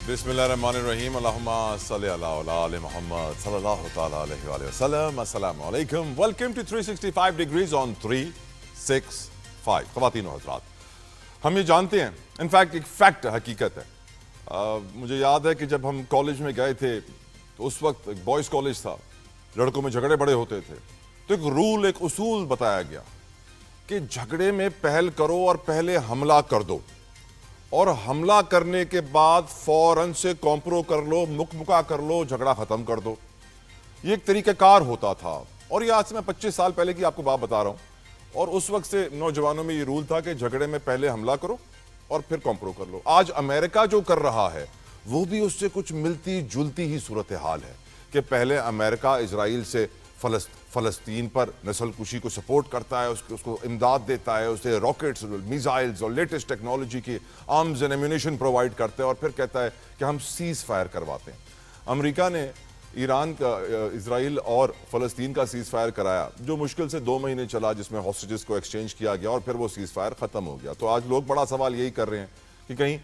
بسم اللہ الرحمن الرحیم اللہم صلی اللہ علی محمد صلی اللہ تعالیٰ علیہ وآلہ وسلم. السلام علیکم. ویلکم ٹو 365 ڈگریز آن 365. خواتین و حضرات, ہم یہ جانتے ہیں, انفیکٹ ایک فیکٹ حقیقت ہے. مجھے یاد ہے کہ جب ہم کالج میں گئے تھے تو اس وقت ایک بوائز کالج تھا, لڑکوں میں جھگڑے بڑے ہوتے تھے, تو ایک رول, ایک اصول بتایا گیا کہ جھگڑے میں پہل کرو اور پہلے حملہ کر دو, اور حملہ کرنے کے بعد فوراً سے کمپرو کر لو, مکمکا کر لو, جھگڑا ختم کر دو. یہ ایک طریقہ کار ہوتا تھا, اور یہ آج سے میں 25 سال پہلے کی آپ کو بات بتا رہا ہوں. اور اس وقت سے نوجوانوں میں یہ رول تھا کہ جھگڑے میں پہلے حملہ کرو اور پھر کمپرو کر لو. آج امریکہ جو کر رہا ہے وہ بھی اس سے کچھ ملتی جلتی ہی صورتحال ہے کہ پہلے امریکہ اسرائیل سے فلسطین پر نسل کشی کو سپورٹ کرتا ہے, اس کو امداد دیتا ہے, اسے راکٹس, میزائلز اور لیٹسٹ ٹیکنالوجی کی آرمز اینڈ ایمونیشن پرووائڈ کرتا ہے, اور پھر کہتا ہے کہ ہم سیز فائر کرواتے ہیں. امریکہ نے ایران کا, اسرائیل اور فلسطین کا سیز فائر کرایا, جو مشکل سے 2 مہینے چلا, جس میں ہاسٹیجز کو ایکسچینج کیا گیا, اور پھر وہ سیز فائر ختم ہو گیا. تو آج لوگ بڑا سوال یہی کر رہے ہیں کہ کہیں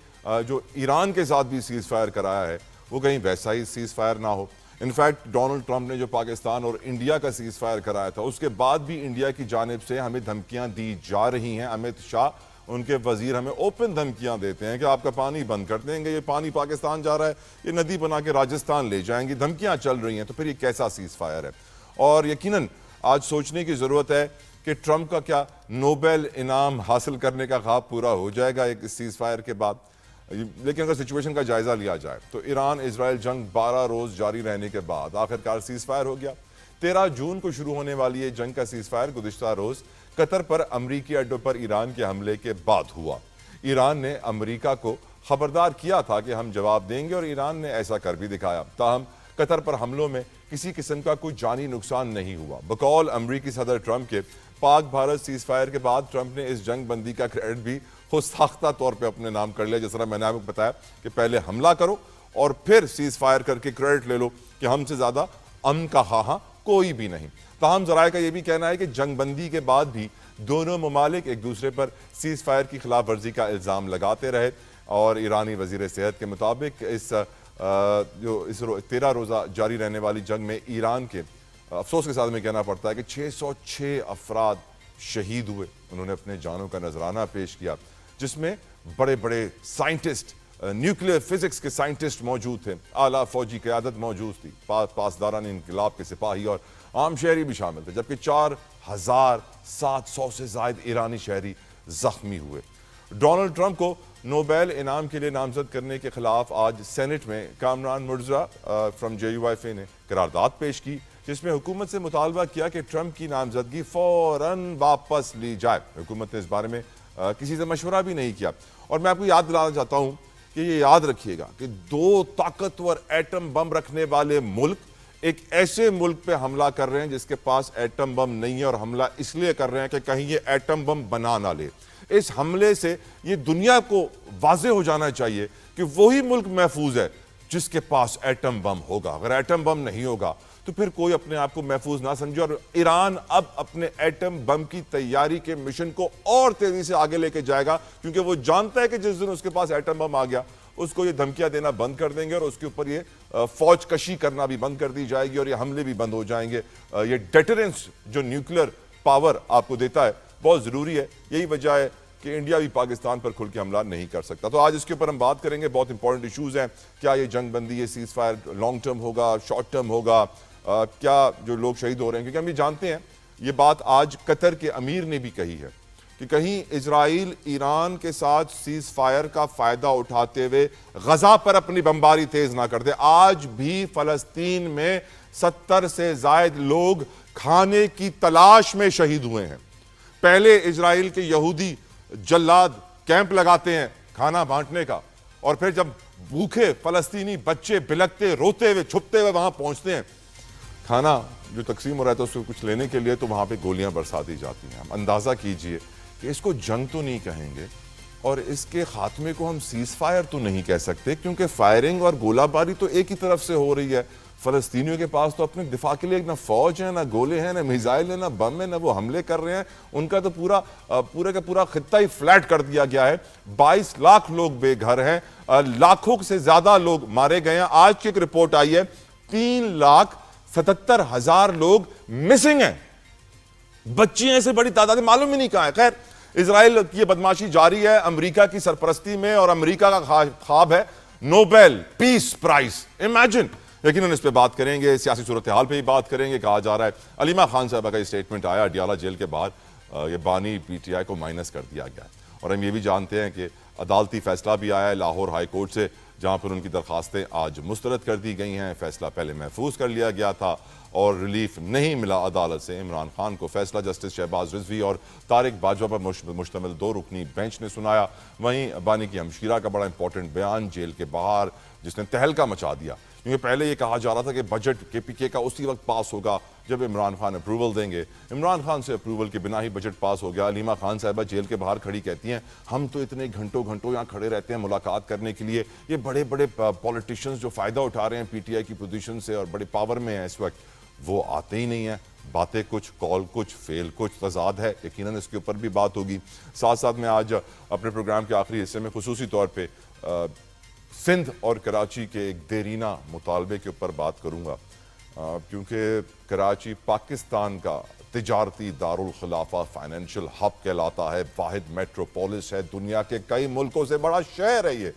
جو ایران کے ساتھ بھی سیز فائر کرایا ہے وہ کہیں ویسا ہی سیز فائر نہ ہو. انفیکٹ ڈونلڈ ٹرمپ نے جو پاکستان اور انڈیا کا سیز فائر کرایا تھا, اس کے بعد بھی انڈیا کی جانب سے ہمیں دھمکیاں دی جا رہی ہیں. امت شاہ, ان کے وزیر, ہمیں اوپن دھمکیاں دیتے ہیں کہ آپ کا پانی بند کر دیں گے, یہ پانی پاکستان جا رہا ہے, یہ ندی بنا کے راجستھان لے جائیں گے. دھمکیاں چل رہی ہیں, تو پھر یہ کیسا سیز فائر ہے؟ اور یقیناً آج سوچنے کی ضرورت ہے کہ ٹرمپ کا کیا نوبل انعام حاصل کرنے کا خواب پورا ہو جائے گا ایک سیز فائر کے بعد؟ لیکن اگر سچویشن کا جائزہ لیا جائے تو ایران اسرائیل جنگ 12 روز جاری رہنے کے بعد آخرکار سیز فائر ہو گیا. 13 جون کو شروع ہونے والی یہ جنگ کا سیز فائر گزشتہ روز قطر پر امریکی اڈوں پر ایران کے حملے کے بعد ہوا. ایران نے امریکہ کو خبردار کیا تھا کہ ہم جواب دیں گے, اور ایران نے ایسا کر بھی دکھایا. تاہم قطر پر حملوں میں کسی قسم کا کوئی جانی نقصان نہیں ہوا. بقول امریکی صدر ٹرمپ کے پاک بھارت سیز فائر کے بعد ٹرمپ نے اس جنگ بندی کا کریڈٹ بھی خود ساختہ طور پہ اپنے نام کر لیا. جس طرح میں نے آپ کو بتایا کہ پہلے حملہ کرو اور پھر سیز فائر کر کے کریڈٹ لے لو کہ ہم سے زیادہ امن کا خواہاں کوئی بھی نہیں. تاہم ذرائع کا یہ بھی کہنا ہے کہ جنگ بندی کے بعد بھی دونوں ممالک ایک دوسرے پر سیز فائر کی خلاف ورزی کا الزام لگاتے رہے, اور ایرانی وزیر صحت کے مطابق اس 13 روزہ جاری رہنے والی جنگ میں ایران کے, افسوس کے ساتھ میں کہنا پڑتا ہے کہ 606 افراد شہید ہوئے. انہوں نے اپنے جانوں کا نذرانہ پیش کیا, جس میں بڑے بڑے سائنٹسٹ, نیوکلیئر فزکس کے سائنٹسٹ موجود تھے, اعلیٰ فوجی قیادت موجود تھی, پاسداران انقلاب کے سپاہی اور عام شہری بھی شامل تھے, جبکہ 4700 سے زائد ایرانی شہری زخمی ہوئے. ڈونلڈ ٹرمپ کو نوبل انعام کے لیے نامزد کرنے کے خلاف آج سینٹ میں کامران مرزا فرام JUIF نے قرارداد پیش کی, جس میں حکومت سے مطالبہ کیا کہ ٹرمپ کی نامزدگی فوراً واپس لی جائے. حکومت نے اس بارے میں کسی سے مشورہ بھی نہیں کیا. اور میں آپ کو یاد دلانا چاہتا ہوں کہ یہ یاد رکھیے گا کہ 2 طاقتور ایٹم بم رکھنے والے ملک ایک ایسے ملک پہ حملہ کر رہے ہیں جس کے پاس ایٹم بم نہیں ہے, اور حملہ اس لیے کر رہے ہیں کہ کہیں یہ ایٹم بم بنا نہ لے. اس حملے سے یہ دنیا کو واضح ہو جانا چاہیے کہ وہی ملک محفوظ ہے جس کے پاس ایٹم بم ہوگا. اگر ایٹم بم نہیں ہوگا تو پھر کوئی اپنے آپ کو محفوظ نہ سمجھے. اور ایران اب اپنے ایٹم بم کی تیاری کے مشن کو اور تیزی سے آگے لے کے جائے گا, کیونکہ وہ جانتا ہے کہ جس دن اس کے پاس ایٹم بم آ گیا اس کو یہ دھمکیاں دینا بند کر دیں گے, اور اس کے اوپر یہ فوج کشی کرنا بھی بند کر دی جائے گی, اور یہ حملے بھی بند ہو جائیں گے. یہ ڈیٹرنس جو نیوکلیئر پاور آپ کو دیتا ہے بہت ضروری ہے. یہی وجہ ہے کہ انڈیا بھی پاکستان پر کھل کے حملہ نہیں کر سکتا. تو آج اس کے اوپر ہم بات کریں گے. بہت امپورٹنٹ ایشوز ہیں. کیا یہ جنگ بندی, یہ سیز فائر لانگ ٹرم ہوگا, شارٹ ٹرم ہوگا, کیا جو لوگ شہید ہو رہے ہیں, کیونکہ ہم یہ جانتے ہیں, یہ بات آج قطر کے امیر نے بھی کہی ہے کہ کہیں اسرائیل ایران کے ساتھ سیز فائر کا فائدہ اٹھاتے ہوئے غزہ پر اپنی بمباری تیز نہ کر دے. آج بھی فلسطین میں 70 سے زائد لوگ کھانے کی تلاش میں شہید ہوئے ہیں. پہلے اسرائیل کے یہودی جلاد کیمپ لگاتے ہیں کھانا بانٹنے کا, اور پھر جب بھوکے فلسطینی بچے بلکتے روتے ہوئے چھپتے ہوئے وہاں پہنچتے ہیں کھانا جو تقسیم ہو رہا ہے تو اس کو کچھ لینے کے لیے, تو وہاں پہ گولیاں برسا دی جاتی ہیں. اندازہ کیجئے کہ اس کو جنگ تو نہیں کہیں گے, اور اس کے خاتمے کو ہم سیز فائر تو نہیں کہہ سکتے, کیونکہ فائرنگ اور گولہ باری تو ایک ہی طرف سے ہو رہی ہے. فلسطینیوں کے پاس تو اپنے دفاع کے لیے نہ فوج ہے، نہ گولے ہیں، نہ میزائل ہیں، نہ بم ہیں، نہ وہ حملے کر رہے ہیں. ان کا تو پورا کا پورا خطہ ہی فلیٹ کر دیا گیا ہے. 22 لاکھ لوگ بے گھر ہیں، لاکھوں سے زیادہ لوگ مارے گئے ہیں. آج کی ایک رپورٹ آئی ہے 3,77,000 لوگ مسنگ ہیں. بچیاں سے بڑی تعداد معلوم ہی نہیں کہاں ہے. خیر، اسرائیل کی یہ بدماشی جاری ہے امریکہ کی سرپرستی میں، اور امریکہ کا خواب ہے نوبیل پیس پرائز. امیجن. لیکن ہم اس پہ بات کریں گے، سیاسی صورتحال پہ ہی بات کریں گے. کہا جا رہا ہے علیمہ خان صاحبہ کا یہ سٹیٹمنٹ آیا اڈیالہ جیل کے باہر، یہ بانی پی ٹی آئی کو مائنس کر دیا گیا ہے. اور ہم یہ بھی جانتے ہیں کہ عدالتی فیصلہ بھی آیا ہے لاہور ہائی کورٹ سے، جہاں پر ان کی درخواستیں آج مسترد کر دی گئی ہیں. فیصلہ پہلے محفوظ کر لیا گیا تھا اور ریلیف نہیں ملا عدالت سے عمران خان کو. فیصلہ جسٹس شہباز رضوی اور طارق باجوہ پر مشتمل 2 رکنی بینچ نے سنایا. وہیں بانی کی ہمشیرہ کا بڑا امپورٹنٹ بیان جیل کے باہر، جس نے تہلکہ مچا دیا. کیونکہ پہلے یہ کہا جا رہا تھا کہ بجٹ کے پی کے کا اسی وقت پاس ہوگا جب عمران خان اپروول دیں گے. عمران خان سے اپروول کے بنا ہی بجٹ پاس ہو گیا. علیمہ خان صاحبہ جیل کے باہر کھڑی کہتی ہیں ہم تو اتنے گھنٹوں یہاں کھڑے رہتے ہیں ملاقات کرنے کے لیے. یہ بڑے بڑے پولیٹیشنز جو فائدہ اٹھا رہے ہیں پی ٹی آئی کی پوزیشن سے اور بڑے پاور میں ہیں اس وقت، وہ آتے ہی نہیں ہیں. باتیں کچھ، کال کچھ، فیل کچھ، تضاد ہے. یقیناً اس کے اوپر بھی بات ہوگی. ساتھ ساتھ میں آج اپنے پروگرام کے آخری حصے میں خصوصی طور پہ سندھ اور کراچی کے ایک دیرینہ مطالبے کے اوپر بات کروں گا، کیونکہ کراچی پاکستان کا تجارتی دارالخلافہ، فائنینشل ہب کہلاتا ہے، واحد میٹروپولس ہے، دنیا کے کئی ملکوں سے بڑا شہر ہے یہ.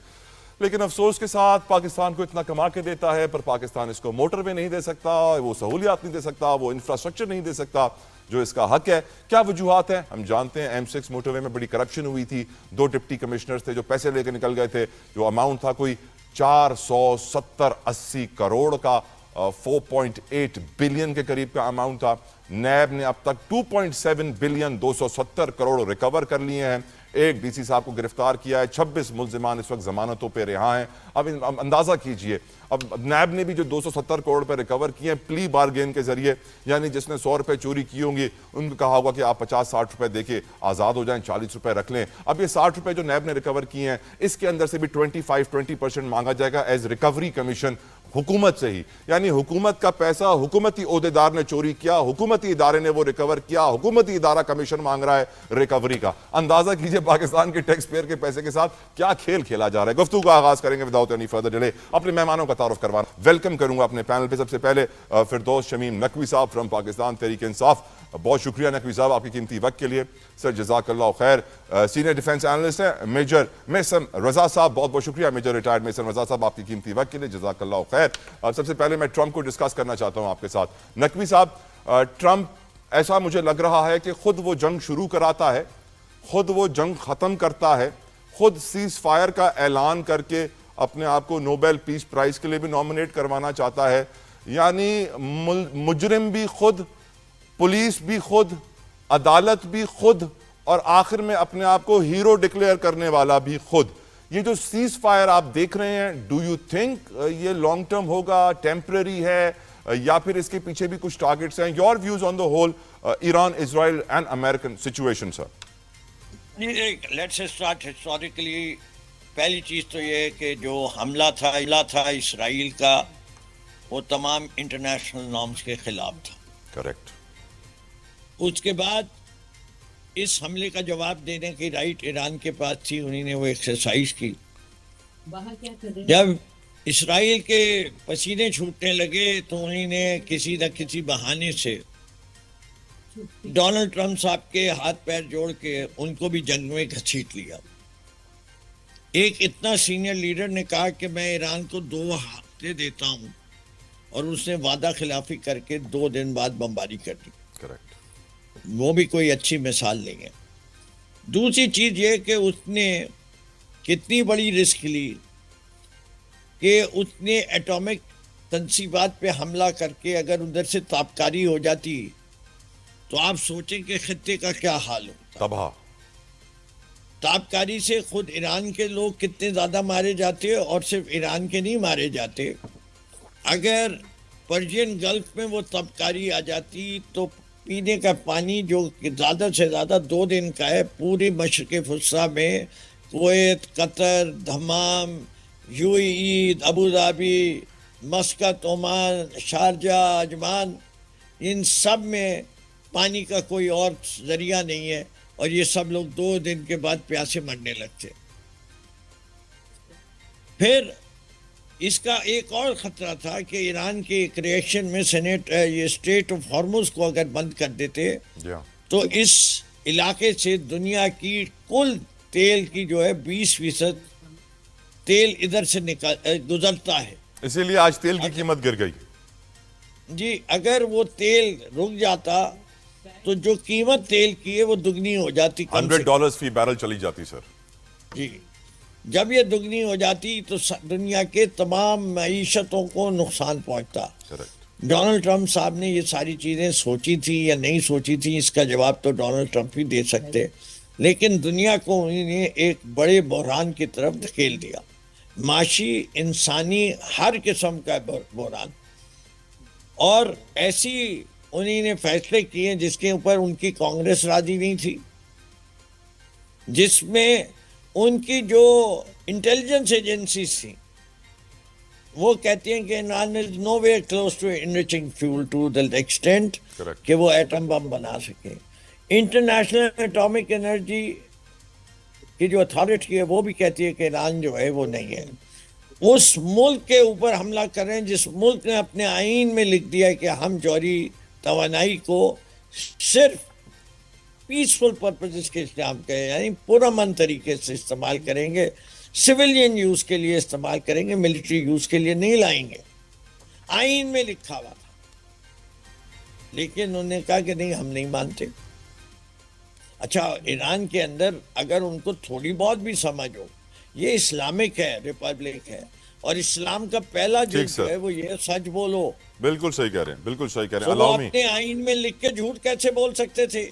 لیکن افسوس کے ساتھ پاکستان کو اتنا کما کے دیتا ہے، پر پاکستان اس کو موٹر وے نہیں دے سکتا، وہ سہولیات نہیں دے سکتا، وہ انفراسٹرکچر نہیں دے سکتا جو اس کا حق ہے. کیا وجوہات ہیں؟ ہم جانتے ہیں M6 موٹر وے میں بڑی کرپشن ہوئی تھی. 2 ڈپٹی کمشنرز تھے جو پیسے لے کے نکل گئے تھے. جو اماؤنٹ تھا کوئی 470-80 کروڑ کا، 4.8 بلین کے قریب کا اماؤنٹ تھا. نیب نے اب تک 2.7 بلین 270 کروڑ ریکور کر لیے ہیں. ایک ڈی سی صاحب کو گرفتار کیا ہے. 26 ملزمان اس وقت ضمانتوں پہ رہا ہیں. اب اندازہ کیجئے، اب نیب نے بھی جو 270 کروڑ پہ ریکور کیے ہیں پلی بارگین کے ذریعے، یعنی جس نے 100 روپے چوری کی ہوں گی ان کو کہا ہوگا کہ آپ 50-60 روپے دے کے آزاد ہو جائیں، 40 روپے رکھ لیں. اب یہ 60 روپے جو نیب نے ریکور کیے ہیں اس کے اندر سے بھی 20% مانگا جائے گا ایز ریکوری کمیشن حکومت سے ہی. یعنی حکومت کا پیسہ حکومتی عہدیدار نے چوری کیا، حکومتی ادارے نے وہ ریکور کیا، حکومتی ادارہ کمیشن مانگ رہا ہے ریکوری کا. اندازہ کیجئے پاکستان کے ٹیکس پیئر کے پیسے کے ساتھ کیا کھیل کھیلا جا رہا ہے. گفتگو کا آغاز کریں گے وداؤٹ اینی فردر ڈیلے. اپنے مہمانوں کا تعارف کروانا ویلکم کروں گا اپنے پینل پہ. سب سے پہلے فردوس شمیم نقوی صاحب فرام پاکستان تحریک انصاف. بہت شکریہ نقوی صاحب آپ کی قیمتی وقت کے لیے. سر جزاک اللہ خیر. سینئر ڈیفنس اینالسٹ ہیں میجر محسن رضا صاحب. بہت بہت شکریہ میجر ریٹائرڈ محسن رضا صاحب آپ کی قیمتی وقت کے لیے. جزاک اللہ خیر. سب سے پہلے میں ٹرمپ کو ڈسکس کرنا چاہتا ہوں آپ کے ساتھ. نقوی صاحب، ٹرمپ ایسا مجھے لگ رہا ہے کہ خود وہ جنگ شروع کراتا ہے، خود وہ جنگ ختم کرتا ہے، خود سیز فائر کا اعلان کر کے اپنے آپ کو نوبیل پیس پرائز کے لیے بھی نومینیٹ کروانا چاہتا ہے. یعنی مجرم بھی خود، پولیس بھی خود، عدالت بھی خود، اور آخر میں اپنے آپ کو ہیرو ڈکلیئر کرنے والا بھی خود. یہ جو سیز فائر آپ دیکھ رہے ہیں، ڈو یو تھنک یہ لانگ ٹرم ہوگا، ٹیمپرری ہے، یا پھر اس کے پیچھے بھی کچھ ٹارگٹس ہیں؟ Your views on the whole Iran Israel and American situation sir. Let's start historically. پہلی چیز تو یہ ہے کہ جو حملہ تھا اسرائیل کا، وہ تمام انٹرنیشنل نارمز کے خلاف تھا. کریکٹ. اس کے بعد اس حملے کا جواب دینے کی رائٹ ایران کے پاس تھی، انہوں نے وہ ایکسرسائز کی. جب اسرائیل کے پسینے چھوٹنے لگے تو انہوں نے کسی نہ کسی بہانے سے ڈونلڈ ٹرمپ صاحب کے ہاتھ پیر جوڑ کے ان کو بھی جنگ میں گھسیٹ لیا. ایک اتنا سینئر لیڈر نے کہا کہ میں ایران کو 2 ہفتے دیتا ہوں، اور اس نے وعدہ خلافی کر کے 2 دن بعد بمباری کر دی. کریکٹ. وہ بھی کوئی اچھی مثال نہیں ہے. دوسری چیز یہ کہ اس نے کتنی بڑی رسک لی کہ اس نے ایٹامک تنصیبات پہ حملہ کر کے اگر ادھر سے تابکاری ہو جاتی تو آپ سوچیں کہ خطے کا کیا حال ہوتا. تباہ. تابکاری سے خود ایران کے لوگ کتنے زیادہ مارے جاتے، اور صرف ایران کے نہیں مارے جاتے. اگر پرشین گلف میں وہ تابکاری آ جاتی تو پینے کا پانی جو زیادہ سے زیادہ 2 دن کا ہے، پوری مشرق وسطیٰ میں Kuwait, Qatar, Dammam, UAE، Abu Dhabi, Muscat, Oman, Sharjah, Ajman, ان سب میں پانی کا کوئی اور ذریعہ نہیں ہے، اور یہ سب لوگ 2 دن کے بعد پیاسے مرنے لگتے. پھر اس کا ایک اور خطرہ تھا کہ ایران کے ایک ریئیکشن میں یہ اسٹریٹ آف ہارموز کو اگر بند کر دیتے تو اس علاقے سے دنیا کی کل تیل کی جو ہے 20% تیل ادھر سے گزرتا ہے. اسی لیے آج تیل کی قیمت گر گئی. جی اگر وہ تیل رک جاتا تو جو قیمت تیل کی ہے وہ دگنی ہو جاتی. $100 فی بیرل چلی جاتی سر. جی جب یہ دگنی ہو جاتی تو دنیا کے تمام معیشتوں کو نقصان پہنچتا. ڈونلڈ ٹرمپ صاحب نے یہ ساری چیزیں سوچی تھی یا نہیں سوچی تھی، اس کا جواب تو ڈونلڈ ٹرمپ ہی دے سکتے، لیکن دنیا کو انہوں نے ایک بڑے بحران کی طرف دھکیل دیا، معاشی، انسانی، ہر قسم کا بحران. اور ایسی انہوں نے فیصلے کیے جس کے اوپر ان کی کانگریس راضی نہیں تھی، جس میں ان کی جو انٹیلیجنس ایجنسیز تھیں وہ کہتی ہیں کہ Iran is nowhere close to enriching fuel to the extent کہ وہ ایٹم بم بنا سکے. انٹرنیشنل ایٹامک انرجی کی جو اتھارٹی ہے وہ بھی کہتی ہے کہ ایران جو ہے وہ نہیں ہے. اس ملک کے اوپر حملہ کر رہے ہیں جس ملک نے اپنے آئین میں لکھ دیا کہ ہم جوہری توانائی کو صرف پیسفل پرپسز کے استعمال کریں، یعنی پرامن طریقے سے استعمال کریں گے، سویلین یوز کے لیے استعمال کریں گے، ملٹری یوز کے لیے نہیں لائیں گے. آئین میں لکھا ہوا تھا، لیکن انہوں نے کہا کہ نہیں ہم نہیں مانتے. اچھا ایران کے اندر اگر ان کو تھوڑی بہت بھی سمجھ ہو، یہ اسلامک ہے، ریپبلک ہے، اور اسلام کا پہلا جو ہے وہ یہ سچ بولو. بالکل صحیح کہہ رہے ہیں، بالکل صحیح کہہ رہے ہیں. وہ اپنے آئین میں لکھ کے جھوٹ کیسے بول سکتے تھے؟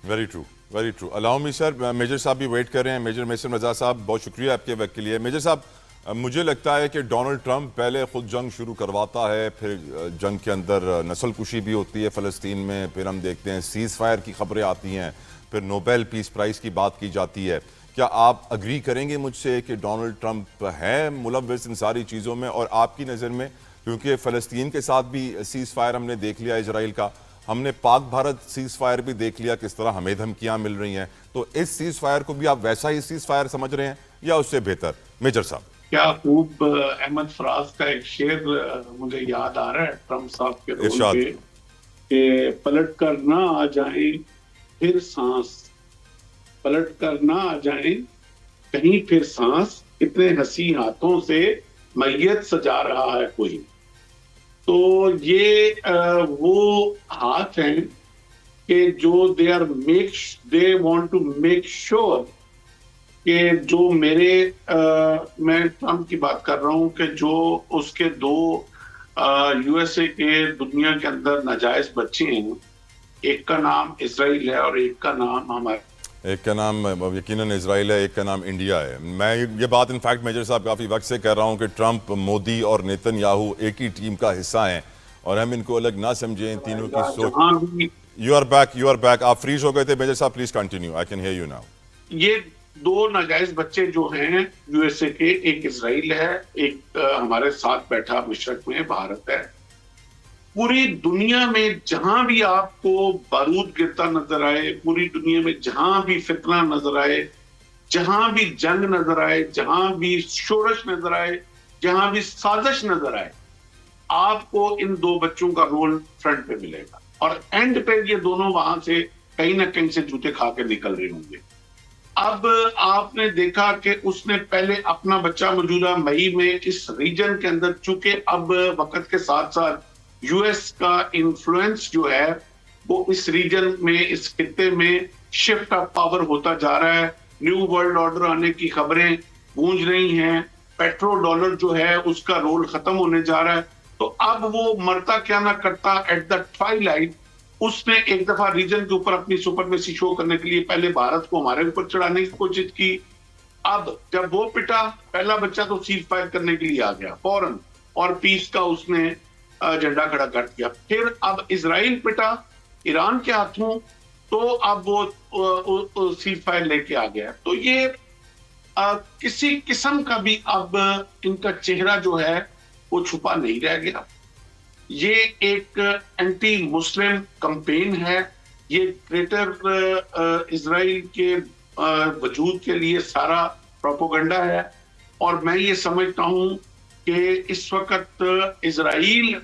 Very true, very true. Allow me sir, major صاحب بھی ویٹ کر رہے ہیں. میجر محسن رضا صاحب بہت شکریہ آپ کے وقت کے لیے. میجر صاحب مجھے لگتا ہے کہ ڈونلڈ ٹرمپ پہلے خود جنگ شروع کرواتا ہے، پھر جنگ کے اندر نسل کشی بھی ہوتی ہے فلسطین میں، پھر ہم دیکھتے ہیں سیز فائر کی خبریں آتی ہیں، پھر نوبیل پیس پرائز کی بات کی جاتی ہے. کیا آپ اگری کریں گے مجھ سے کہ ڈونلڈ ٹرمپ ہے ملوث ان ساری چیزوں میں؟ اور آپ کی نظر میں، کیونکہ فلسطین کے ساتھ بھی سیز فائر ہم نے دیکھ لیا اسرائیل کا، ہم نے پاک بھارت سیز فائر بھی دیکھ لیا کس طرح ہمیں دھمکیاں مل رہی ہیں، تو اس سیز فائر کو بھی آپ ویسا ہی سیز فائر سمجھ رہے ہیں یا اس سے بہتر؟ میجر صاحب کیا خوب احمد فراز کا ایک شعر مجھے یاد آ رہا ہے ٹرمپ صاحب کے رول پہ کہ پلٹ کر نہ آ جائیں پھر سانس، پلٹ کر نہ آ جائیں کہیں پھر سانس، اتنے ہنسی ہاتھوں سے میت سجا رہا ہے کوئی. تو یہ وہ ہاتھ ہیں کہ جو they want to make sure کہ جو میں ٹرمپ کی بات کر رہا ہوں کہ جو اس کے 2 یو ایس اے کے دنیا کے اندر ناجائز بچے ہیں، ایک کا نام اسرائیل ہے اور ایک کا نام ایک کا نام یقیناً اسرائیل ہے، ایک کا نام انڈیا ہے. میں یہ بات انفیکٹ میجر صاحب کافی وقت سے کہہ رہا ہوں کہ ٹرمپ، مودی اور نیتن یاہو ایک ہی ٹیم کا حصہ ہیں اور ہم ان کو الگ نہ سمجھیں. ان تینوں کی سوچ. You are back. آپ فریز ہو گئے تھے میجر صاحب، please continue, I can hear you now. یہ 2 ناجائز بچے جو ہیں یو ایس اے کے، ایک اسرائیل ہے، ایک ہمارے ساتھ بیٹھا مشرق میں بھارت ہے. پوری دنیا میں جہاں بھی آپ کو بارود گرتا نظر آئے، پوری دنیا میں جہاں بھی فتنہ نظر آئے، جہاں بھی جنگ نظر آئے، جہاں بھی شورش نظر آئے، جہاں بھی سازش نظر آئے، آپ کو ان 2 بچوں کا رول فرنٹ پہ ملے گا، اور اینڈ پہ یہ دونوں وہاں سے کہیں نہ کہیں سے جوتے کھا کے نکل رہے ہوں گے. اب آپ نے دیکھا کہ اس نے پہلے اپنا بچہ موجودہ مئی میں اس ریجن کے اندر، چونکہ اب وقت کے ساتھ ساتھ یو ایس کا انفلوئنس جو ہے وہ اس ریجن میں، اس خطے میں شفٹ آف پاور ہوتا جا رہا ہے. نیو ورلڈ آرڈر آنے کی خبریں گونج رہی ہیں، پیٹرو ڈالر جو ہے اس کا رول ختم ہونے جا رہا ہے. تو اب وہ مرتا کیا نہ کرتا، ایٹ دا ٹوائی لائٹ اس نے ایک دفعہ ریجن کے اوپر اپنی سپرمیسی شو کرنے کے لیے پہلے بھارت کو ہمارے اوپر چڑھانے کی کوشش کی. اب جب وہ پٹا، پہلا بچہ تو سیز فائر کرنے کے لیے آ گیا فوراً، اور پیس کا اس نے جھنڈا کھڑا کر دیا. پھر اب اسرائیل پٹا ایران کے ہاتھوں، تو اب وہ سیز فائر لے کے آ گیا. تو یہ کسی قسم کا بھی اب ان کا چہرہ جو ہے وہ چھپا نہیں رہ گیا. یہ ایک اینٹی مسلم کمپین ہے, یہ گریٹر اسرائیل کے وجود کے لیے سارا پروپیگنڈا ہے. اور میں یہ سمجھتا ہوں کہ اس وقت اسرائیل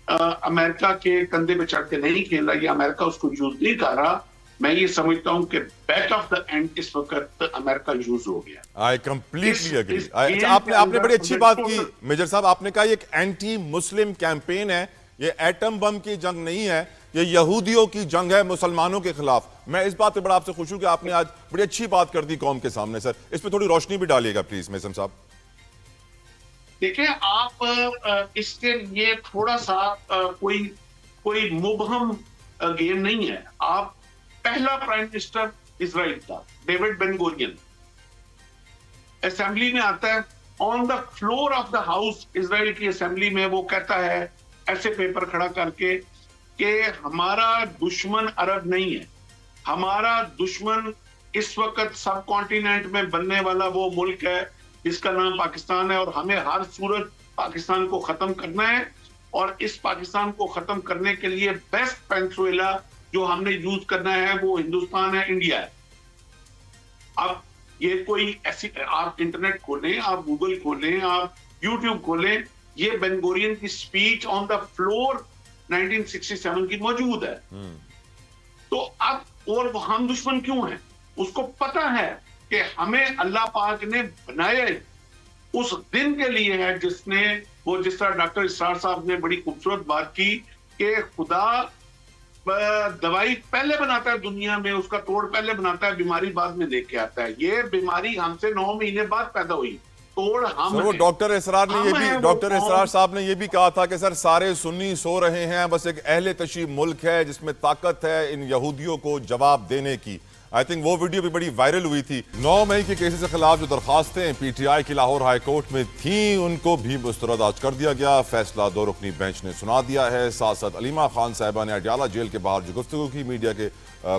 امریکہ کے کندھے پہ چڑھ کے نہیں کھیل رہا, یا امریکہ اس کو یوز نہیں کر رہا. میں یہ سمجھتا ہوں کہ بیک آف دا اینڈ اس وقت امریکہ یوز ہو گیا. I completely agree. آپ نے بڑی اچھی بات کی میجر صاحب, آپ نے کہا یہ ایک اینٹی مسلم کیمپین ہے, یہ ایٹم بم کی جنگ نہیں ہے, یہ یہودیوں کی جنگ ہے مسلمانوں کے خلاف. میں اس بات پہ بڑا آپ سے خوش ہوں کہ آپ نے آج بڑی اچھی بات کر دی قوم کے سامنے. سر اس پہ تھوڑی روشنی بھی ڈالیے گا پلیز میسم صاحب. دیکھیں آپ اس کے لیے تھوڑا سا کوئی مبہم گیم نہیں ہے. آپ پہلا پرائم منسٹر اسرائیل تھا ڈیوڈ بن گورین, اسمبلی میں آتا ہے, on the floor of the house Israel کی اسمبلی میں وہ کہتا ہے ایسے پیپر کھڑا کر کے کہ ہمارا دشمن عرب نہیں ہے, ہمارا دشمن اس وقت سب کانٹیننٹ میں بننے والا وہ ملک ہے جس کا نام پاکستان ہے, اور ہمیں ہر صورت پاکستان کو ختم کرنا ہے. اور اس پاکستان کو ختم کرنے کے لیے بیسٹ پینسویلا جو ہم نے یوز کرنا ہے وہ ہندوستان ہے, انڈیا ہے. اب یہ کوئی ایسی, آپ انٹرنیٹ کھولیں, آپ گوگل کھولیں, آپ یوٹیوب کھولیں, یہ بن گورین کی سپیچ آن دا فلور 1967 کی موجود ہے. تو اب اور وہ ہم دشمن کیوں ہیں, اس کو پتا ہے کہ ہمیں اللہ پاک نے بنایا اس دن کے لیے ہے جس نے وہ, جس طرح ڈاکٹر اسرار صاحب نے بڑی خوبصورت بات کی کہ خدا دوائی پہلے بناتا ہے دنیا میں, اس کا توڑ پہلے بناتا ہے, بیماری بعد میں لے کے آتا ہے. یہ بیماری ہم سے 9 مہینے بعد پیدا ہوئی, توڑ ہم سر وہ ڈاکٹر اسرار صاحب نے یہ بھی کہا تھا کہ سر سارے سنی سو رہے ہیں, بس ایک اہل تشیع ملک ہے جس میں طاقت ہے ان یہودیوں کو جواب دینے کی. آئی تھنک وہ ویڈیو بھی بڑی وائرل ہوئی تھی. 9 مئی کے کیسز کے خلاف جو درخواستیں پی ٹی آئی کی لاہور ہائی کورٹ میں تھیں ان کو بھی مسترد آج کر دیا گیا. فیصلہ 2 رکنی بینچ نے سنا دیا ہے. ساتھ ساتھ علیمہ خان صاحبہ نے اڈیالہ جیل کے باہر جو گفتگو کی میڈیا کے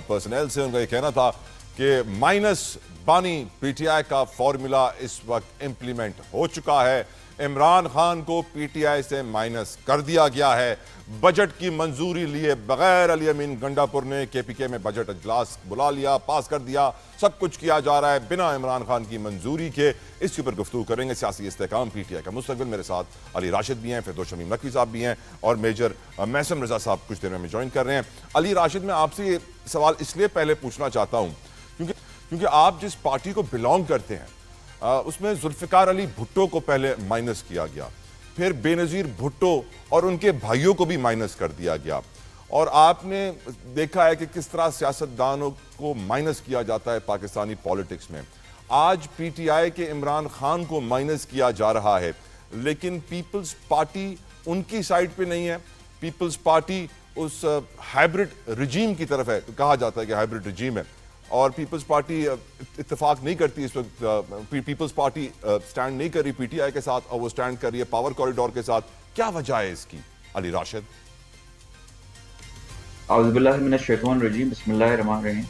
پرسنل سے, ان کا یہ کہنا تھا کہ مائنس بانی پی ٹی آئی کا فارمولا اس وقت امپلیمنٹ ہو چکا ہے. عمران خان کو پی ٹی آئی سے مائنس کر دیا گیا ہے. بجٹ کی منظوری لیے بغیر علی امین گنڈا پور نے کے پی کے میں بجٹ اجلاس بلا لیا, پاس کر دیا. سب کچھ کیا جا رہا ہے بنا عمران خان کی منظوری کے. اس کے اوپر گفتگو کریں گے. سیاسی استحکام پی ٹی آئی کا مستقبل. میرے ساتھ علی راشد بھی ہیں, فردوس شمیم نقوی صاحب بھی ہیں, اور میجر محسن رضا صاحب کچھ دیر میں جوائن کر رہے ہیں. علی راشد, میں آپ سے یہ سوال اس لیے پہلے پوچھنا چاہتا ہوں کیونکہ آپ جس پارٹی کو بلانگ کرتے ہیں اس میں ذوالفقار علی بھٹو کو پہلے مائنس کیا گیا, پھر بے نظیر بھٹو اور ان کے بھائیوں کو بھی مائنس کر دیا گیا, اور آپ نے دیکھا ہے کہ کس طرح سیاستدانوں کو مائنس کیا جاتا ہے پاکستانی پالیٹکس میں. آج پی ٹی آئی کے عمران خان کو مائنس کیا جا رہا ہے, لیکن پیپلز پارٹی ان کی سائڈ پہ نہیں ہے. پیپلز پارٹی اس ہائبرڈ رجیم کی طرف ہے, کہا جاتا ہے کہ ہائبرڈ رجیم ہے, اور پیپلز پارٹی اتفاق نہیں کرتی اس وقت. پیپلز پارٹی سٹینڈ نہیں کر رہی پی ٹی آئی کے ساتھ, اور وہ سٹینڈ کر رہی ہے پاور کوریڈور کے ساتھ. کیا وجہ ہے اس کی علی راشد؟ اعوذ باللہ من الشیطان الرجیم, بسم اللہ الرحمن الرحیم.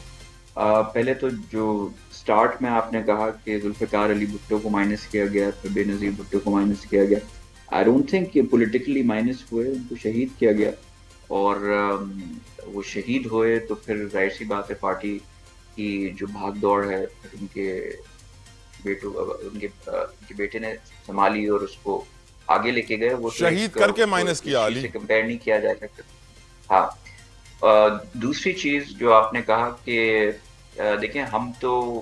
پہلے تو جو سٹارٹ میں آپ نے کہا کہ ذوالفقار علی بھٹو کو مائنس کیا گیا, پھر بے نظیر بھٹو کو مائنس کیا گیا, آئی ڈونٹ تھنک کہ پولیٹیکلی مائنس ہوئے, ان کو شہید کیا گیا, اور وہ شہید ہوئے تو پھر ظاہر سی بات ہے پارٹی کی جو بھاگ دوڑ ہے ان کے بیٹے نے سنبھالی اور اس کو آگے لے کے گئے. وہ شہید کر کے مائنس کیا, علی کمپیئر نہیں کیا جا سکتا. ہاں, دوسری چیز جو آپ نے کہا کہ دیکھیں ہم تو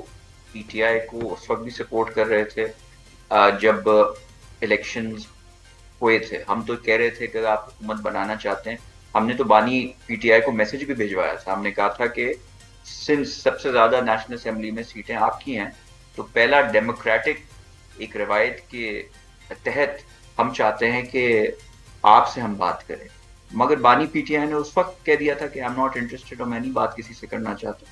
پی ٹی آئی کو اس وقت بھی سپورٹ کر رہے تھے جب الیکشنز ہوئے تھے. ہم تو کہہ رہے تھے کہ آپ حکومت بنانا چاہتے ہیں. ہم نے تو بانی پی ٹی آئی کو میسج بھی بھیجوایا تھا. ہم نے کہا تھا کہ سنس سب سے زیادہ نیشنل اسمبلی میں سیٹیں آپ کی ہیں تو پہلا ڈیموکریٹک ایک روایت کے تحت ہم چاہتے ہیں کہ آپ سے ہم بات کریں. مگر بانی پی ٹی آئی نے اس وقت کہہ دیا تھا کہ I'm not interested, اور میں نہیں بات کسی سے کرنا چاہتا.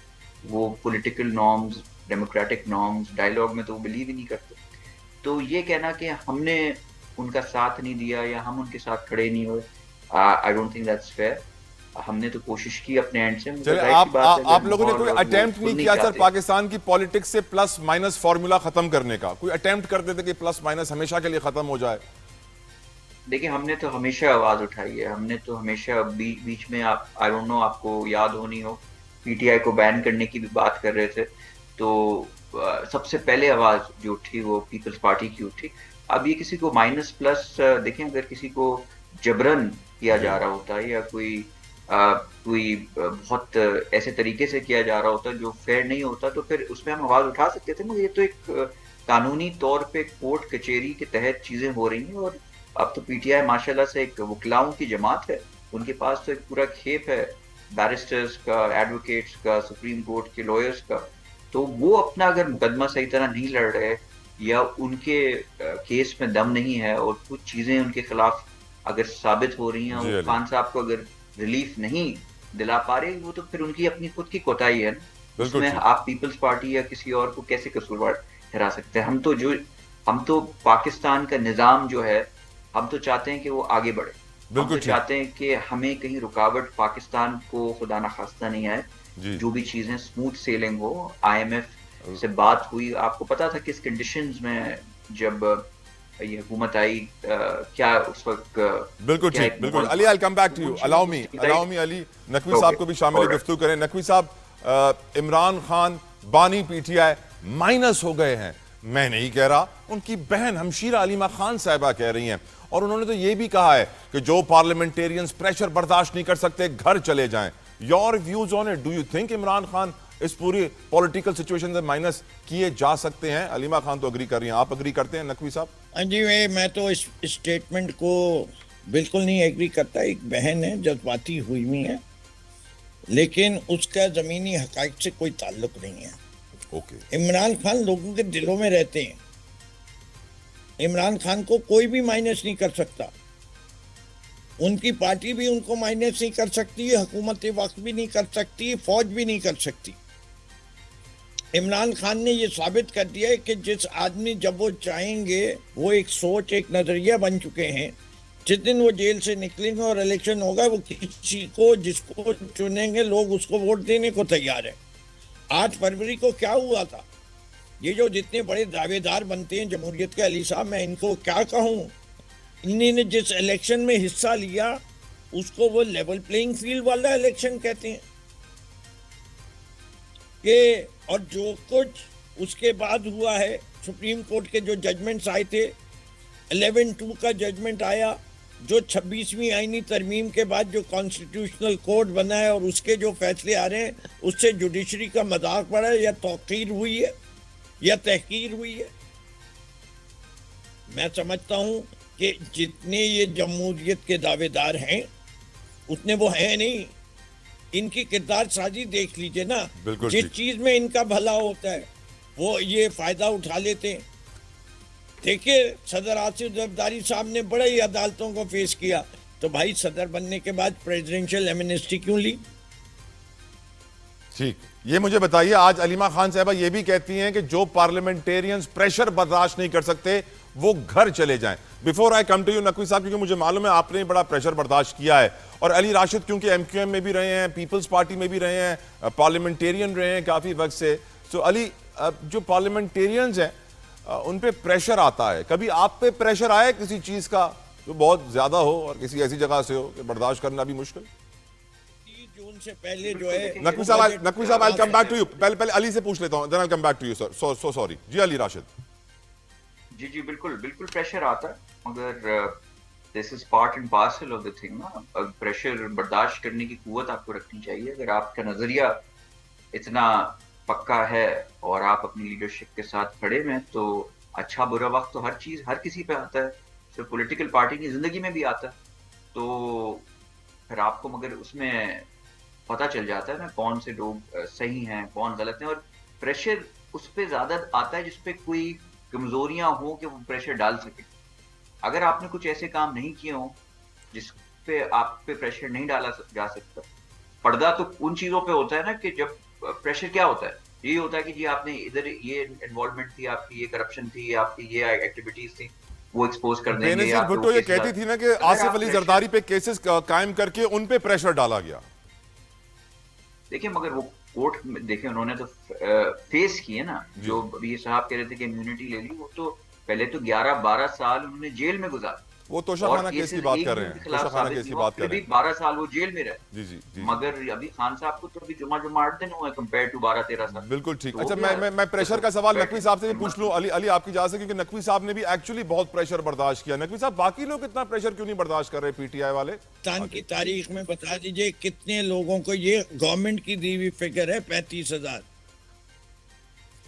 وہ political norms, democratic norms, dialogue میں تو وہ بلیو ہی نہیں کرتے. تو یہ کہنا کہ ہم نے ان کا ساتھ نہیں دیا یا ہم ان کے ساتھ کھڑے نہیں ہوئے, I don't think that's fair. ہم نے تو کوشش کی اپنے اینڈ سے. آپ لوگوں نے کوئی اٹیمپٹ نہیں کیا سر پاکستان کی پالیٹکس سے پلس مائنس فارمولا ختم کرنے کا؟ کوئی اٹیمپٹ کرتے تھے کہ پلس مائنس ہمیشہ کے لیے ختم ہو جائے؟ دیکھیں ہم نے تو ہمیشہ آواز اٹھائی ہے، ہم نے تو ہمیشہ بیچ میں آپ آئی ڈونٹ نو آپ کو یاد ہو نہیں ہو، پی ٹی آئی کو بین کرنے کی بھی بات کر رہے تھے، تو سب سے پہلے آواز جو اٹھی وہ پیپلز پارٹی کی اٹھی. اب یہ کسی کو مائنس پلس دیکھیں، اگر کسی کو جبرن کیا جا رہا ہوتا ہے یا کوئی بہت ایسے طریقے سے کیا جا رہا ہوتا ہے جو فیئر نہیں ہوتا، تو پھر اس میں ہم آواز اٹھا سکتے تھے. مگر یہ تو ایک قانونی طور پہ کورٹ کچہری کے تحت چیزیں ہو رہی ہیں، اور اب تو پی ٹی آئی ماشاء اللہ سے ایک وکلاؤں کی جماعت ہے، ان کے پاس تو ایک پورا کھیپ ہے بیرسٹرز کا، ایڈوکیٹس کا، سپریم کورٹ کے لائرز کا. تو وہ اپنا اگر مقدمہ صحیح طرح نہیں لڑ رہے یا ان کے کیس میں دم نہیں ہے اور کچھ چیزیں ان کے خلاف اگر ثابت ہو رہی ہیں جی اور علی، خان صاحب کو اگر ریلیف نہیں دلا پا رہے، وہ تو پھر ان کی اپنی خود کی کوتاہی ہے نا. اس بالکل میں ٹھیک، آپ پیپلز پارٹی یا کسی اور کو کیسے قصوروار ٹھہرا سکتے ہیں؟ ہم تو پاکستان کا نظام جو ہے، ہم تو چاہتے ہیں کہ وہ آگے بڑھے، ہم بالکل تو ٹھیک. چاہتے ہیں کہ ہمیں کہیں رکاوٹ پاکستان کو خدا نخواستہ نہیں آئے، جی جو بھی چیزیں اسموتھ سیلنگ ہو. آئی ایم ایف سے بات ہوئی، آپ کو پتا تھا کس کنڈیشنز میں جب یہ حکومت آئی، کیا اس وقت بالکل کیا ٹھیک، ایک بالکل. ماحول علی تھا، آئی کم بیک تو ٹو یو. ان چیزوں کو الاؤ می علی نقوی صاحب اوکے کو بھی شامل گفتگو کریں. نقوی صاحب، عمران خان بانی پی ٹی آئی مائنس ہو گئے ہیں. میں نہیں کہہ رہا، ان کی بہن ہمشیرہ علیمہ خان صاحبہ کہہ رہی ہیں، اور انہوں نے تو یہ بھی کہا ہے کہ جو پارلیمنٹیرینز پریشر برداشت نہیں کر سکتے گھر چلے جائیں. Your views on it, do you think Imran Khan اس پوری پولیٹیکل سچویشن سے مائنس کیے جا سکتے ہیں؟ علیمہ خان تو اگری کر رہی ہیں، آپ اگری کرتے ہیں نقوی صاحب؟ ہاں جی، میں تو اس اسٹیٹمنٹ کو بالکل نہیں ایگری کرتا. ایک بہن ہے، جذباتی ہوئی ہوئی ہے، لیکن اس کا زمینی حقائق سے کوئی تعلق نہیں ہے. اوکے. عمران خان لوگوں کے دلوں میں رہتے ہیں. عمران خان کو کوئی بھی مائنس نہیں کر سکتا، ان کی پارٹی بھی ان کو مائنس نہیں کر سکتی، حکومت وقت بھی نہیں کر سکتی، فوج بھی نہیں کر سکتی. عمران خان نے یہ ثابت کر دیا ہے کہ جس آدمی جب وہ چاہیں گے، وہ ایک سوچ، ایک نظریہ بن چکے ہیں. جس دن وہ جیل سے نکلیں گے اور الیکشن ہوگا، وہ کسی کو جس کو چنیں گے لوگ اس کو ووٹ دینے کو تیار ہیں. 8 فروری کو کیا ہوا تھا؟ یہ جو جتنے بڑے دعوے دار بنتے ہیں جمہوریت کے، علی صاحب میں ان کو کیا کہوں، انہوں نے جس الیکشن میں حصہ لیا اس کو وہ لیول پلینگ فیلڈ والا الیکشن کہتے ہیں کہ، اور جو کچھ اس کے بعد ہوا ہے، سپریم کورٹ کے جو ججمنٹس آئے تھے، 11-2 کا ججمنٹ آیا، جو 26ویں آئینی ترمیم کے بعد جو کانسٹیٹیوشنل کوڈ بنا ہے اور اس کے جو فیصلے آ رہے ہیں، اس سے جوڈیشری کا مذاق بڑھا ہے یا توقیر ہوئی ہے یا تحقیر ہوئی ہے. میں سمجھتا ہوں کہ جتنے یہ جمہوریت کے دعوے دار ہیں اتنے وہ ہیں نہیں. ان کی کردار سازی دیکھ لیجئے نا، بالکل جس ٹھیک. چیز میں ان کا بھلا ہوتا ہے وہ یہ فائدہ اٹھا لیتے ہیں. دیکھیے صدر آصف زرداری صاحب نے بڑے ہی عدالتوں کو فیس کیا، تو بھائی صدر بننے کے بعد پریزیڈنشل ایمنسٹی کیوں لی؟ ٹھیک. یہ مجھے بتائیے، آج علیمہ خان صاحبہ یہ بھی کہتی ہیں کہ جو پارلیمنٹیرینز پریشر برداشت نہیں کر سکتے وہ گھر چلے جائیں. Before I come to you Naqvi صاحب، کیونکہ مجھے معلوم ہے آپ نے بڑا پریشر برداشت کیا ہے، اور علی راشد کیونکہ ایم کیو ایم میں بھی رہے ہیں، پیپلز پارٹی میں بھی رہے ہیں، پارلیمنٹیرین رہے ہیں کافی وقت سے. سو علی، جو پارلیمنٹیرینز ہیں ان پہ پریشر آتا ہے، کبھی آپ پہ پریشر آئے کسی چیز کا جو بہت زیادہ ہو اور کسی ایسی جگہ سے ہو کہ برداشت کرنا بھی مشکل؟ جون سے پہلے جو ہے نقوی صاحب I'll come back to you. پہلے علی سے پوچھ لیتا ہوں، then I'll come back to you, sir. So sorry. جی علی راشد. جی بالکل پریشر آتا ہے، مگر this is part and parcel of the thing نا. پریشر برداشت کرنے کی قوت آپ کو رکھنی چاہیے. اگر آپ کا نظریہ اتنا پکا ہے اور آپ اپنی لیڈرشپ کے ساتھ کھڑے ہیں، تو اچھا برا وقت تو ہر کسی پہ آتا ہے، صرف پولیٹیکل پارٹی کی زندگی میں بھی آتا ہے. تو پھر آپ کو مگر اس میں پتہ چل جاتا ہے نا کون سے لوگ صحیح ہیں کون غلط ہیں. اور پریشر اس پہ زیادہ آتا ہے جس پہ کوئی کمزوریاں ہوں کہ وہ پریشر ڈال سکے. اگر آپ نے کچھ ایسے کام نہیں کیے ہوں جس پہ آپ پہ پریشر نہیں ڈالا جا سکتا، پردہ تو ان چیزوں پہ ہوتا ہے نا کہ جب پریشر کیا ہوتا ہے، یہی ہوتا ہے کہ جی آپ نے ادھر یہ انوالومنٹ تھی، آپ کی یہ کرپشن تھی، آپ کی یہ ایکٹیویٹیز تھی، وہ ایکسپوز کر دیں گے. بینظیر بھٹو یہ کہتی تھی نا کہ آصف علی زرداری پہ کیسز قائم کر کے ان پہ پریشر ڈالا گیا. دیکھیں مگر وہ کورٹ میں دیکھیں انہوں نے تو فیس کیے نا. جو یہ صاحب کہہ رہے تھے کہ امیونٹی لے لی، وہ تو پہلے تو 11-12 سال انہوں نے جیل میں گزارا. وہ توشہ خانہ کیس کی بات کر رہے ہیں, توشہ خانہ کیس کی بات کر رہے ہیں. 12 سال وہ جیل میں رہے. جی جی جی. مگر ابھی خان صاحب کو تو ابھی جمعہ 8 دن ہوئے کمپیئر ٹو 12-13 سال. بالکل ٹھیک. اچھا میں پریشر کا سوال نقوی صاحب سے بھی پوچھ لوں. علی آپ کی اجازت ہے, کیونکہ نقوی صاحب نے بھی ایکچولی بہت پریشر برداشت کیا. نقوی صاحب باقی لوگ اتنا پریشر کیوں نہیں برداشت کر رہے پی ٹی آئی والے؟ پاکستان کی تاریخ میں بتا دیجئے کتنے لوگوں کو, یہ گورنمنٹ کی دی ہوئی فگر ہے 35,000.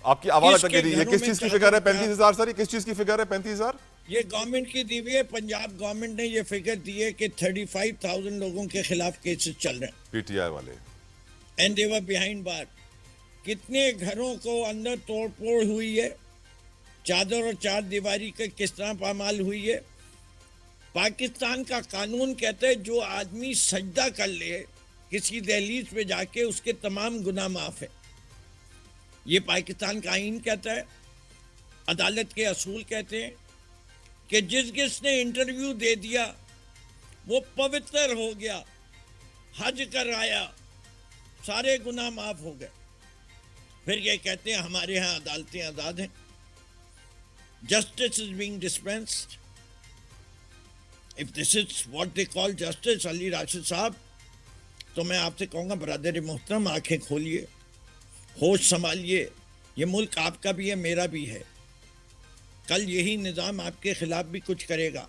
آپ کی آواز اٹک گئی. یہ کس چیز کی فگر ہے 35,000 سر؟ یہ کس چیز کی فگر ہے 35,000؟ یہ گورنمنٹ کی دی ہوئی ہے. پنجاب گورنمنٹ نے یہ فگر دی ہے کہ 35,000 لوگوں کے خلاف کیسز چل رہے ہیں پی ٹی آئی والے. اینڈ دے ور بیہائنڈ بار. کتنے گھروں کو اندر توڑ پھوڑ ہوئی ہے, چادر اور چار دیواری کا کس طرح پامال ہوئی ہے. پاکستان کا قانون کہتا ہے جو آدمی سجدہ کر لے کسی دہلیز پہ جا کے, اس کے تمام گناہ معاف ہے. یہ پاکستان کا آئین کہتا ہے, عدالت کے اصول کہتے ہیں کہ جس نے انٹرویو دے دیا وہ پوتر ہو گیا, حج کر آیا, سارے گناہ معاف ہو گئے. پھر یہ کہتے ہیں ہمارے ہاں عدالتیں آزاد ہیں, justice is being dispensed. If this is what they call justice, Ali Rashid صاحب, تو میں آپ سے کہوں گا برادر محترم آنکھیں کھولیے, ہوش سنبھالیے. یہ ملک آپ کا بھی ہے, میرا بھی ہے. کل یہی نظام آپ کے خلاف بھی کچھ کرے گا,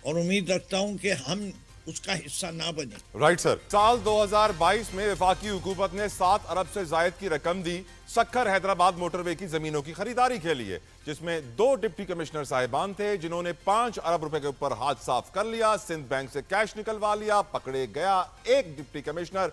اور امید رکھتا ہوں کہ ہم اس کا حصہ نہ بنے. Right sir. سال 2022 میں وفاقی حکومت نے 7 ارب سے زائد کی رقم دی سکھر حیدرآباد موٹر وے کی زمینوں کی خریداری کے لیے, جس میں 2 ڈپٹی کمشنر صاحبان تھے جنہوں نے 5 ارب روپے کے اوپر ہاتھ صاف کر لیا. سندھ بینک سے کیش نکلوا لیا. پکڑے گیا ایک ڈپٹی کمشنر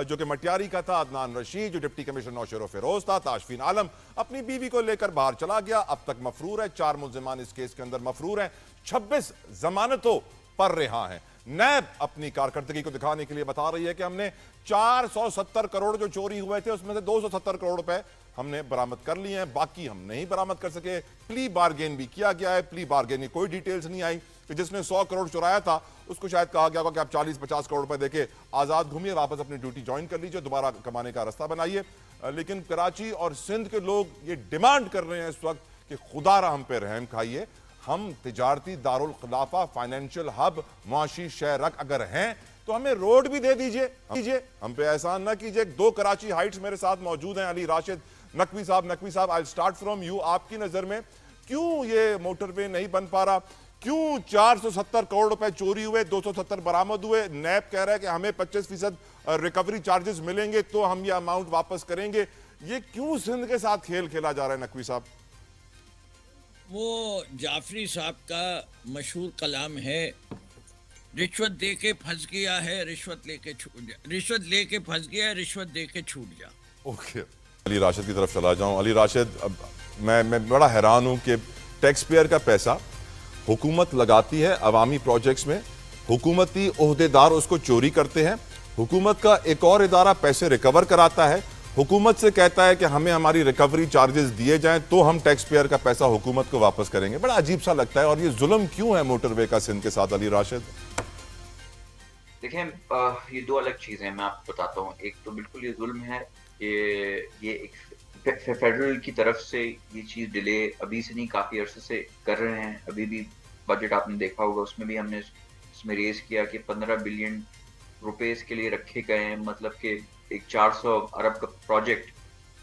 جو کہ مٹیاری کا تھا, عدنان رشید, جو ڈپٹی کمشنر نوشہر و فیروز تھا. تاشفین عالم اپنی بیوی کو لے کر باہر چلا گیا. اب تک مفرور ہے. 4 ملزمان اس کیس کے اندر مفرور ہیں. 26 ضمانتوں پر رہا ہیں. نیب اپنی کارکردگی کو دکھانے کے لیے بتا رہی ہے کہ ہم نے 470 کروڑ جو چوری ہوئے تھے اس میں سے 270 کروڑ روپے ہم نے برآمد کر لیے ہیں, باقی ہم نہیں برآمد کر سکے. پلی بارگین بھی کیا گیا ہے. پلی بارگین کی کوئی ڈیٹیلز نہیں آئی کہ جس نے 100 کروڑ چرایا تھا اس کو شاید کہا گیا ہوگا کہ آپ 40-50 کروڑ روپے دے کے آزاد گھومیے, واپس اپنی ڈیوٹی جوائن کر لیجئے, دوبارہ کمانے کا راستہ بنائیے. لیکن کراچی اور سندھ کے لوگ یہ ڈیمانڈ کر رہے ہیں اس وقت کہ خدا را ہم پہ رحم کھائیے. ہم تجارتی دارالخلافہ, فائنینشل ہب, معاشی شہر اگر ہیں تو ہمیں روڈ بھی دے دیجئے, ہم پہ احسان نہ کیجئے. 2 کراچی ہائٹس میرے ساتھ موجود ہیں. علی راشد, نقوی صاحب I'll start from you. آپ کی نظر میں کیوں یہ موٹر وے نہیں بن پا رہا؟ کیوں 470 کروڑ روپے چوری ہوئے, 270 برآمد ہوئے؟ نیب کہہ رہا ہے کہ ہمیں 25% ریکوری چارجز ملیں گے تو ہم یہ اماؤنٹ واپس کریں گے. یہ کیوں سندھ کے ساتھ کھیل کھیلا جا رہا ہے نقوی صاحب؟ وہ جعفری صاحب کا مشہور کلام ہے, رشوت دے کے پھنس گیا ہے, رشوت لے کے چھوٹ جا, رشوت لے کے پھنس گیا ہے, رشوت دے کے چھوٹ جا. اوکے, علی راشد کی طرف چلا جاؤں. علی راشد, میں بڑا حیران ہوں کہ ٹیکس پیئر کا پیسہ حکومت لگاتی ہے عوامی پروجیکٹس میں, حکومتی عہدیدار اس کو چوری کرتے ہیں, حکومت کا ایک اور ادارہ پیسے ریکور کراتا ہے, حکومت سے کہتا ہے کہ ہمیں ہماری ریکوری چارجز دیے جائیں تو ہم ٹیکس پیئر کا پیسہ حکومت کو واپس کریں گے. بڑا عجیب سا لگتا ہے. اور یہ ظلم کیوں ہے موٹر وے کا سندھ کے ساتھ علی راشد؟ دیکھیں, یہ 2 الگ چیزیں ہیں, میں آپ کو بتاتا ہوں. ایک تو بالکل یہ ظلم ہے کہ یہ ایک فیڈرل کی طرف سے یہ چیز ڈیلے ابھی سے نہیں, کافی عرصے سے کر رہے ہیں. ابھی بھی بجٹ آپ نے دیکھا ہوگا, اس میں بھی ہم نے اس میں ریز کیا کہ 15 بلین روپے اس کے لیے رکھے گئے ہیں. مطلب کہ ایک 400 ارب کا پروجیکٹ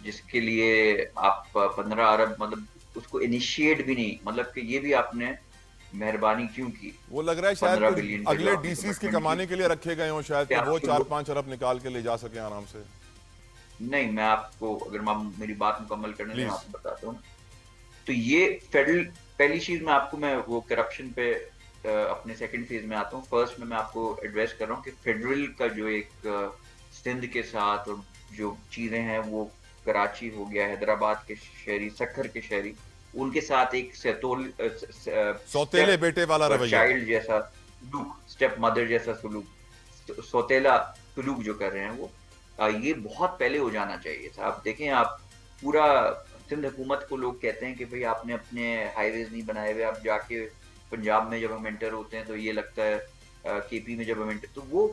جس کے لیے آپ 15 ارب, مطلب اس کو انیشیٹ بھی نہیں, مطلب کہ یہ بھی آپ نے مہربانی کیوں کی. وہ لگ رہا ہے شاید اگلے ڈی سیز کے کمانے کے لیے رکھے گئے ہوں, شاید کہ وہ 4-5 ارب نکال کے لے جا سکیں آرام سے. نہیں, میں آپ کو اگر میری بات مکمل کرنے میں آپ کو بتاتا ہوں. تو یہ فیڈرل, پہلی چیز میں وہ کرپشن پہ اپنے سیکنڈ فیز میں آتا ہوں. فرسٹ میں آپ کو ایڈریس کر رہا ہوں کہ فیڈرل کا جو ایک سندھ کے ساتھ اور جو چیزیں ہیں وہ کراچی ہو گیا, حیدرآباد کے شہری, سکھر کے شہری, ان کے ساتھ ایک سوتیلے بیٹے والا رویہ, چائلڈ جیسا سلوک, اسٹیپ مدر جیسا سلوک, سوتیلا سلوک جو کر رہے ہیں وہ, یہ بہت پہلے ہو جانا چاہیے تھا. آپ دیکھیں, آپ پورا سندھ حکومت کو لوگ کہتے ہیں کہ بھئی آپ نے اپنے ہائی ویز نہیں بنائے ہوئے. آپ جا کے پنجاب میں جب ہم انٹر ہوتے ہیں تو یہ لگتا ہے کے پی میں جب ہم انٹر, تو وہ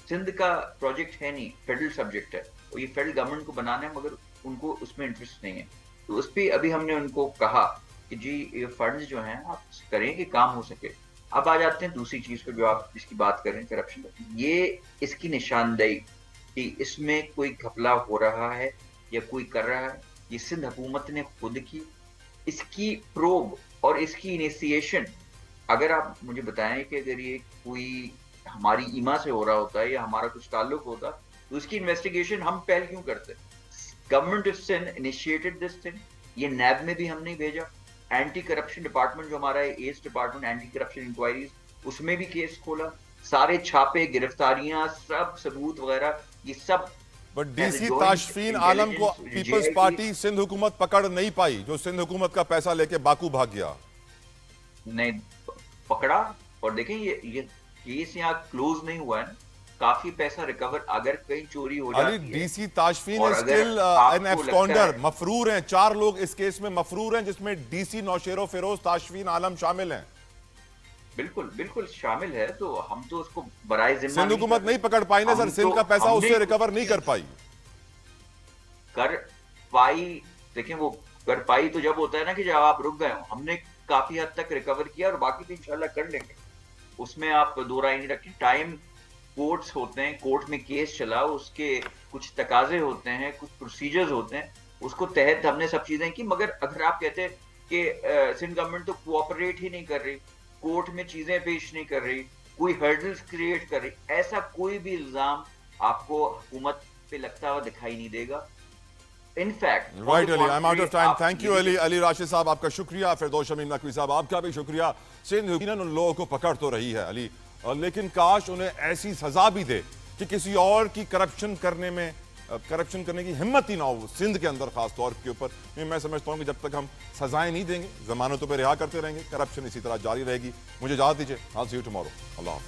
سندھ کا پروجیکٹ ہے نہیں, فیڈرل سبجیکٹ ہے, اور یہ فیڈرل گورنمنٹ کو بنانا ہے, مگر ان کو اس میں انٹرسٹ نہیں ہے. تو اس پہ ابھی ہم نے ان کو کہا کہ جی یہ فنڈز جو ہیں آپ کریں کہ کام ہو سکے. اب آ جاتے ہیں دوسری چیز پہ جو آپ جس کی بات کر رہے ہیں، کرپشن. یہ اس کی نشاندہی کہ اس میں کوئی گھپلا ہو رہا ہے یا کوئی کر رہا ہے، یہ سندھ حکومت نے خود کی. اس کی پروب اور اس کی انیسیشن، اگر آپ مجھے بتائیں کہ اگر یہ کوئی ہماری ایما سے ہو رہا ہوتا ہے یا ہمارا کچھ تعلق ہوتا تو اس کی انویسٹیگیشن ہم پہل کیوں کرتے؟ Government of Sindh initiated this thing. یہ نیب میں بھی ہم نہیں بھیجا. اینٹی کرپشن ڈپارٹمنٹ جو ہمارا ہے، S department anti corruption enquiries, اس میں بھی کیس کھولا. سارے چھاپے، گرفتاریاں، سب ثبوت وغیرہ، یہ سب. بٹ ڈی سی تاشفین عالم کو پیپلز پارٹی سندھ حکومت پکڑ نہیں پائی، جو سندھ حکومت کا پیسہ لے کے باکو بھاگ گیا. نہیں پکڑا. اور دیکھیں یہ کیس یہاں کلوز نہیں ہوا ہے نا، کافی پیسہ ریکور اگر کہیں چوری ہو علی جاتی ہے. ڈی سی تاشفین اور اسٹل اگر این آپ کو ایبسکونڈر، لگتا ہے، مفرور ہیں. 4 لوگ اس کیس میں مفرور ہیں، جس میں ڈی سی نوشیر و فیروز تاشفین عالم شامل ہیں. بالکل بالکل شامل ہے. تو ہم تو اس کو برائے ذمہ سندھ حکومت نہیں پکڑ پائی نا سر، سندھ کا پیسہ اس سے ریکور نہیں کر پائی. کر پائی. دیکھیں وہ کر پائی تو جب ہوتا ہے نا کہ جب آپ رک گئے ہو. ہم نے کافی حد تک ریکور کیا اور باقی تو انشاءاللہ کر لیں گے، اس میں آپ دو رائے نہیں رکھیں. ٹائم کورٹس ہوتے ہیں، کورٹ میں کیس چلا، اس کے کچھ تقاضے ہوتے ہیں، کچھ پروسیجرز ہوتے ہیں، اس کو تحت ہم نے سب چیزیں کی. مگر اگر آپ کہتے ہیں کہ سندھ گورنمنٹ تو کوآپریٹ ہی نہیں کر رہی، کورٹ میں چیزیں پیش نہیں کر رہی، کوئی ہرڈلز کریٹ کر رہی، ایسا کوئی بھی الزام آپ کو حکومت پہ لگتا ہوا دکھائی نہیں دے گا. In fact right Ali, I am out of time. Thank you Ali Rashid صاحب، آپ کا شکریہ. فردوس شمیم نقوی صاحب آپ کا بھی شکریہ. سندھ حکومت ان لوگوں کو پکڑ تو رہی ہے علی، لیکن کاش انہیں ایسی سزا بھی دے کہ کسی اور کی کرپشن کرنے کی ہمت ہی نہ ہو سندھ کے اندر، خاص طور کے اوپر. میں سمجھتا ہوں کہ جب تک ہم سزائیں نہیں دیں گے، ضمانتوں پہ رہا کرتے رہیں گے، کرپشن اسی طرح جاری رہے گی. مجھے اجازت دیجیے. I'll see you tomorrow. اللہ حافظ.